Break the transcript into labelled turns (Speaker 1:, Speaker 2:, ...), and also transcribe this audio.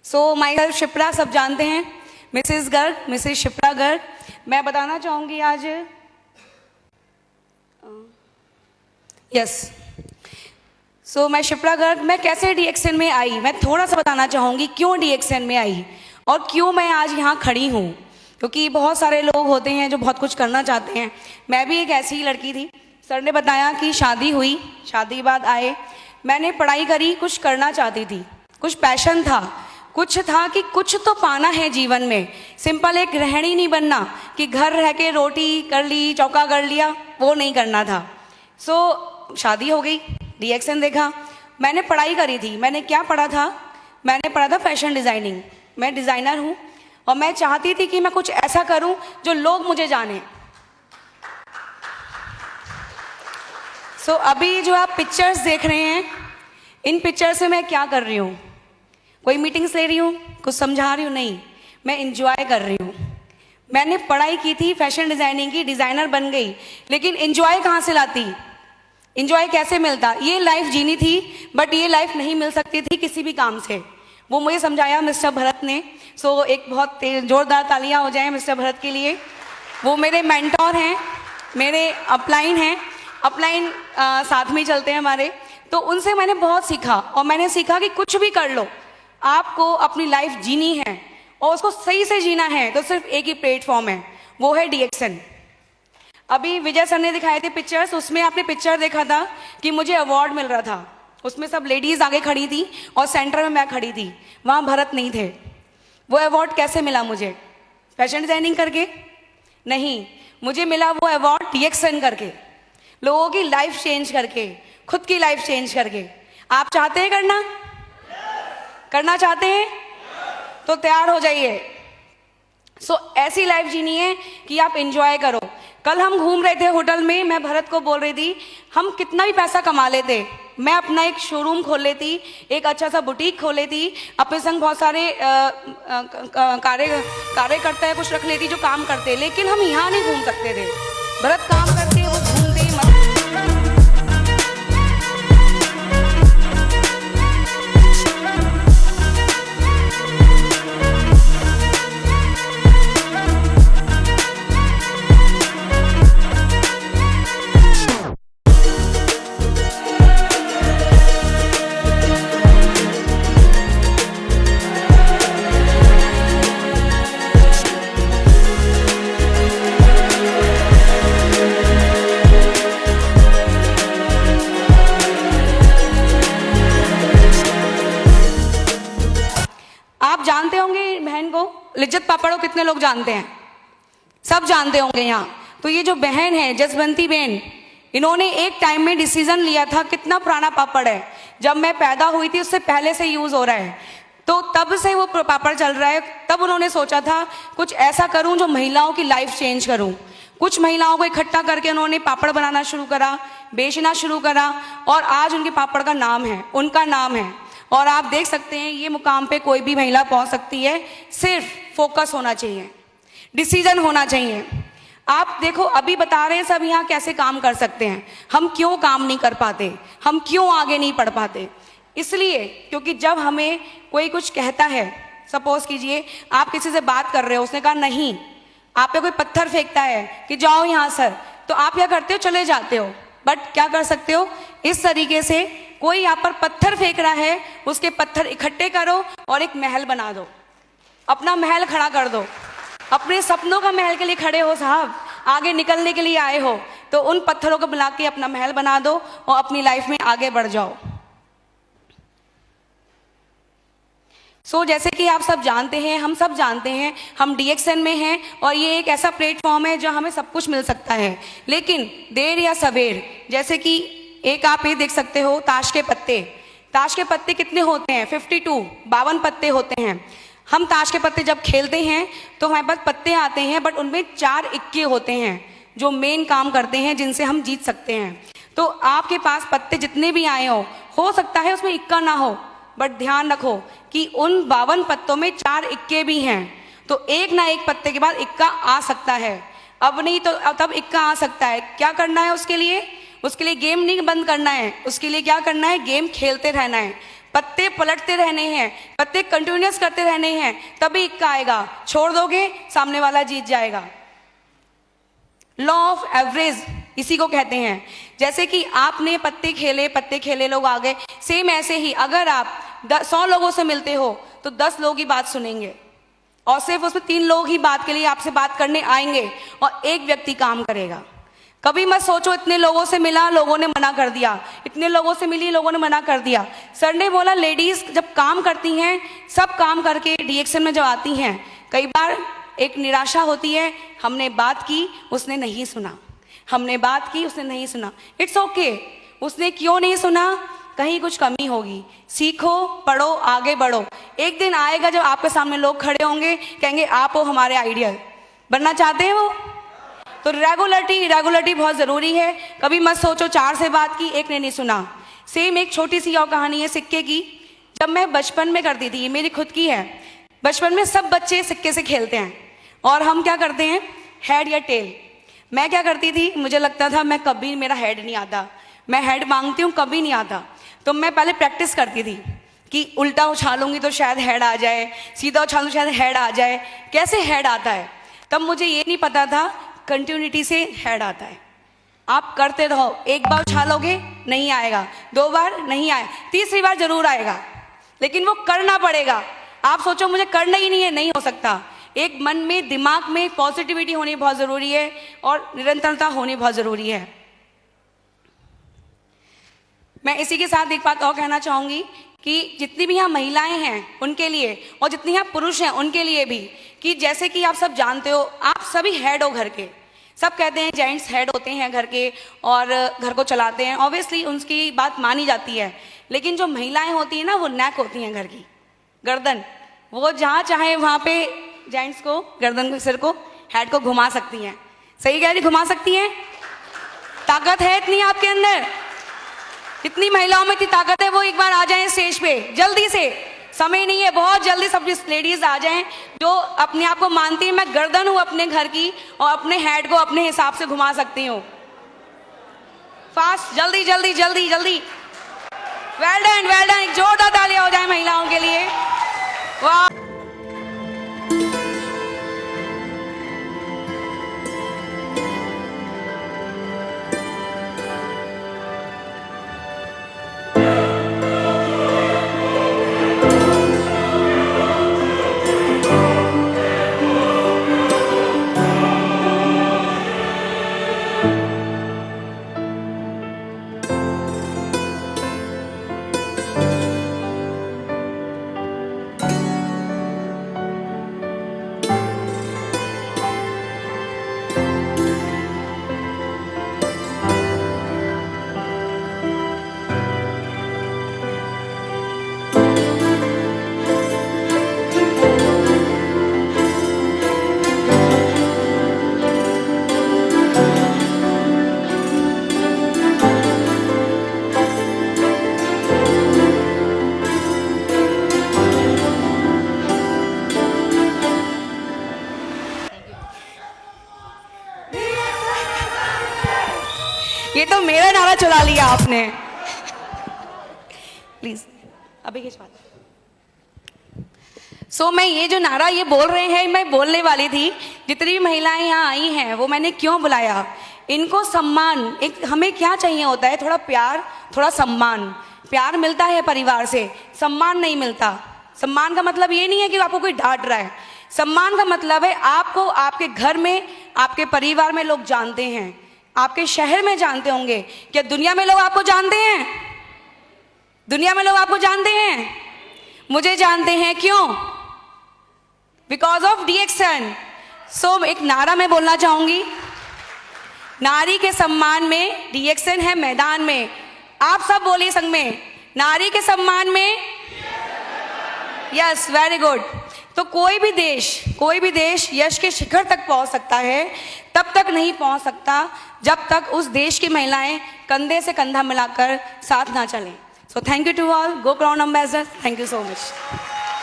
Speaker 1: सो माई girl Shipra सब जानते हैं, मिसेस गर्ग, मिसेस शिप्रा गर्ग। मैं बताना चाहूँगी आज मैं शिप्रा गर्ग मैं कैसे डीएक्सएन में आई, मैं थोड़ा सा बताना चाहूँगी क्यों डीएक्सएन में आई और क्यों मैं आज यहाँ खड़ी हूँ। क्योंकि बहुत सारे लोग होते हैं जो बहुत कुछ करना चाहते हैं, मैं भी एक ऐसी ही लड़की थी। सर ने बताया कि शादी हुई, शादी बाद आए, मैंने पढ़ाई करी, कुछ करना चाहती थी, कुछ पैशन था, कुछ था कि कुछ तो पाना है जीवन में। सिंपल एक गृहिणी नहीं बनना कि घर रह के रोटी कर ली, चौका कर लिया, वो नहीं करना था। शादी हो गई, डीएक्सएन देखा, मैंने पढ़ाई करी थी। मैंने क्या पढ़ा था? मैंने पढ़ा था फैशन डिज़ाइनिंग। मैं डिज़ाइनर हूँ और मैं चाहती थी कि मैं कुछ ऐसा करूँ जो लोग मुझे जाने। अभी जो आप पिक्चर्स देख रहे हैं, इन पिक्चर्स में मैं क्या कर रही हूँ? कोई मीटिंग्स ले रही हूँ, कुछ समझा रही हूँ? नहीं, मैं इंजॉय कर रही हूँ। मैंने पढ़ाई की थी फैशन डिज़ाइनिंग की, डिज़ाइनर बन गई, लेकिन इंजॉय कहाँ से लाती? इंजॉय कैसे मिलता? ये लाइफ जीनी थी, बट ये लाइफ नहीं मिल सकती थी किसी भी काम से। वो मुझे समझाया मिस्टर भरत ने। एक बहुत जोरदार तालियां हो जाएं मिस्टर भरत के लिए। वो मेरे मेंटोर हैं, मेरे अपलाइन हैं, अपलाइन साथ में चलते हैं हमारे। तो उनसे मैंने बहुत सीखा और मैंने सीखा कि कुछ भी कर लो, आपको अपनी लाइफ जीनी है और उसको सही से जीना है तो सिर्फ एक ही प्लेटफॉर्म है, वो है डीएक्सएन। अभी विजय सर ने दिखाए थे पिक्चर्स, उसमें आपने पिक्चर देखा था कि मुझे अवार्ड मिल रहा था। उसमें सब लेडीज आगे खड़ी थी और सेंटर में मैं खड़ी थी, वहाँ भरत नहीं थे। वो अवार्ड कैसे मिला मुझे? फैशन डिजाइनिंग करके? नहीं, मुझे मिला वो अवार्ड डीएक्सएन करके, लोगों की लाइफ चेंज करके, खुद की लाइफ चेंज करके। आप चाहते हैं करना चाहते हैं तो तैयार हो जाइए। ऐसी लाइफ जीनी है कि आप एंजॉय करो। कल हम घूम रहे थे होटल में, मैं भरत को बोल रही थी हम कितना भी पैसा कमा लेते, मैं अपना एक शोरूम खोल लेती, एक अच्छा सा बुटीक खोल लेती, अपने संग बहुत सारे कार्यकर्ता कुछ रख लेती जो काम करते, लेकिन हम यहाँ नहीं घूम सकते थे। भरत काम करते, वो घूमते। आप जानते होंगे बहन को, लिज्जत पापड़ को कितने लोग जानते हैं? सब जानते होंगे यहाँ। तो ये जो बहन है जसवंती बहन, इन्होंने एक टाइम में डिसीजन लिया था, कितना पुराना पापड़ है, जब मैं पैदा हुई थी उससे पहले से यूज हो रहा है, तो तब से वो पापड़ चल रहा है। तब उन्होंने सोचा था कुछ ऐसा करूं जो महिलाओं की लाइफ चेंज करूं। कुछ महिलाओं को इकट्ठा करके उन्होंने पापड़ बनाना शुरू करा, बेचना शुरू करा, और आज उनके पापड़ का नाम है, उनका नाम है। और आप देख सकते हैं ये मुकाम पे कोई भी महिला पहुंच सकती है, सिर्फ फोकस होना चाहिए, डिसीजन होना चाहिए। आप देखो अभी बता रहे हैं सब यहाँ कैसे काम कर सकते हैं, हम क्यों काम नहीं कर पाते, हम क्यों आगे नहीं बढ़ पाते? इसलिए क्योंकि जब हमें कोई कुछ कहता है, सपोज कीजिए आप किसी से बात कर रहे हो, उसने कहा नहीं, आप पे कोई पत्थर फेंकता है कि जाओ यहाँ सर, तो आप क्या करते हो? चले जाते हो। बट क्या कर सकते हो? इस तरीके से कोई यहाँ पर पत्थर फेंक रहा है, उसके पत्थर इकट्ठे करो और एक महल बना दो, अपना महल खड़ा कर दो। अपने सपनों का महल के लिए खड़े हो साहब, आगे निकलने के लिए आए हो, तो उन पत्थरों को मिला के अपना महल बना दो और अपनी लाइफ में आगे बढ़ जाओ। जैसे कि आप सब जानते हैं, हम सब जानते हैं, हम डीएक्सएन में हैं और ये एक ऐसा प्लेटफॉर्म है जहां हमें सब कुछ मिल सकता है, लेकिन देर या सवेर, जैसे कि एक आप ये देख सकते हो ताश के पत्ते। ताश के पत्ते कितने होते हैं? 52 पत्ते होते हैं। हम ताश के पत्ते जब खेलते हैं तो हमारे पास पत्ते आते हैं, बट उनमें 4 इक्के होते हैं जो मेन काम करते हैं, जिनसे हम जीत सकते हैं। तो आपके पास पत्ते जितने भी आए हो सकता है उसमें इक्का ना हो, बट ध्यान रखो कि उन 52 पत्तों में 4 इक्के भी हैं, तो एक ना एक पत्ते के बाद इक्का आ सकता है। अब नहीं तो तब इक्का आ सकता है। क्या करना है उसके लिए? गेम नहीं बंद करना है, उसके लिए क्या करना है? गेम खेलते रहना है। पत्ते पलटते रहने हैं, पत्ते कंटिन्यूअस करते रहने हैं, तभी इक्का आएगा। छोड़ दोगे सामने वाला जीत जाएगा। लॉ ऑफ एवरेज इसी को कहते हैं। जैसे कि आपने पत्ते खेले लोग आ गए, सेम ऐसे ही अगर आप 100 लोगों से मिलते हो तो 10 लोग ही बात सुनेंगे और सिर्फ उसमें 3 लोग ही बात के लिए आपसे बात करने आएंगे और एक व्यक्ति काम करेगा। कभी मत सोचो इतने लोगों से मिला, लोगों ने मना कर दिया, इतने लोगों से मिली, लोगों ने मना कर दिया। सर ने बोला लेडीज जब काम करती हैं, सब काम करके डीएक्शन में जब आती हैं, कई बार एक निराशा होती है, हमने बात की उसने नहीं सुना, हमने बात की उसने नहीं सुना। इट्स ओके, उसने क्यों नहीं सुना, कहीं कुछ कमी होगी। सीखो, पढ़ो, आगे बढ़ो। एक दिन आएगा जब आपके सामने लोग खड़े होंगे, कहेंगे आप हो हमारे आइडियल। बनना चाहते हैं वो? तो रेगुलरिटी बहुत ज़रूरी है। कभी मत सोचो 4 से बात की, एक ने नहीं सुना। सेम एक छोटी सी और कहानी है सिक्के की। जब मैं बचपन में करती थी, ये मेरी खुद की है, बचपन में सब बच्चे सिक्के से खेलते हैं और हम क्या करते हैं, हेड या टेल। मैं क्या करती थी, मुझे लगता था मैं कभी मेरा हेड नहीं आता, मैं हेड मांगती हूँ कभी नहीं आता। तो मैं पहले प्रैक्टिस करती थी कि उल्टा उछालूंगी तो शायद हेड आ जाए, सीधा उछालूंगी शायद हेड आ जाए, कैसे हेड आता है। तब मुझे ये नहीं पता था कंटिन्यूटी से हेड आता है। आप करते रहो, एक बार उछालोगे नहीं आएगा, 2 बार नहीं आया, 3री बार जरूर आएगा, लेकिन वो करना पड़ेगा। आप सोचो मुझे करना ही नहीं है, नहीं हो सकता। एक मन में, दिमाग में पॉजिटिविटी होनी बहुत ज़रूरी है और निरंतरता होनी बहुत ज़रूरी है। मैं इसी के साथ एक बात और कहना चाहूँगी कि जितनी भी यहाँ महिलाएं हैं उनके लिए और जितने यहाँ पुरुष हैं उनके लिए भी, कि जैसे कि आप सब जानते हो, आप सभी हेड हो घर के। सब कहते हैं जेंट्स हेड होते हैं घर के और घर को चलाते हैं, ऑब्वियसली उनकी बात मानी जाती है। लेकिन जो महिलाएं होती हैं ना, वो नेक होती हैं घर की, गर्दन। वो जहाँ चाहे वहाँ पे जेंट्स को, गर्दन को, सिर को, हेड को घुमा सकती हैं। सही कह रही, घुमा सकती हैं। ताकत है इतनी आपके अंदर, इतनी महिलाओं में इतनी ताकत है। वो एक बार आ जाएं स्टेज पे, जल्दी से, समय नहीं है, बहुत जल्दी सब लेडीज आ जाएं जो अपने आप को मानती है मैं गर्दन हूं अपने घर की और अपने हेड को अपने हिसाब से घुमा सकती हूँ। फास्ट, जल्दी जल्दी जल्दी जल्दी। Well done, well done. एक जोरदार तालियां हो जाए महिलाओं के लिए। वाह। ये तो मेरा नारा चुरा लिया आपने। प्लीज अभी खिंचवा। सो मैं ये जो नारा ये बोल रहे हैं, मैं बोलने वाली थी। जितनी भी महिलाएं यहाँ आई हैं वो मैंने क्यों बुलाया, इनको सम्मान, एक हमें क्या चाहिए होता है, थोड़ा प्यार, थोड़ा सम्मान। प्यार मिलता है परिवार से, सम्मान नहीं मिलता। सम्मान का मतलब ये नहीं है कि आपको कोई डांट रहा है। सम्मान का मतलब है आपको आपके घर में, आपके परिवार में लोग जानते हैं, आपके शहर में जानते होंगे। क्या दुनिया में लोग आपको जानते हैं? दुनिया में लोग आपको जानते हैं? मुझे जानते हैं, क्यों? Because of डीएक्शन। सो एक नारा मैं बोलना चाहूंगी, नारी के सम्मान में डीएक्शन है मैदान में। आप सब बोलिए संग में, नारी के सम्मान में। Yes, very good. तो कोई भी देश यश के शिखर तक पहुंच सकता है, तब तक नहीं पहुंच सकता जब तक उस देश की महिलाएं कंधे से कंधा मिलाकर साथ ना चलें। So thank you to all, go crown ambassador, thank you so much.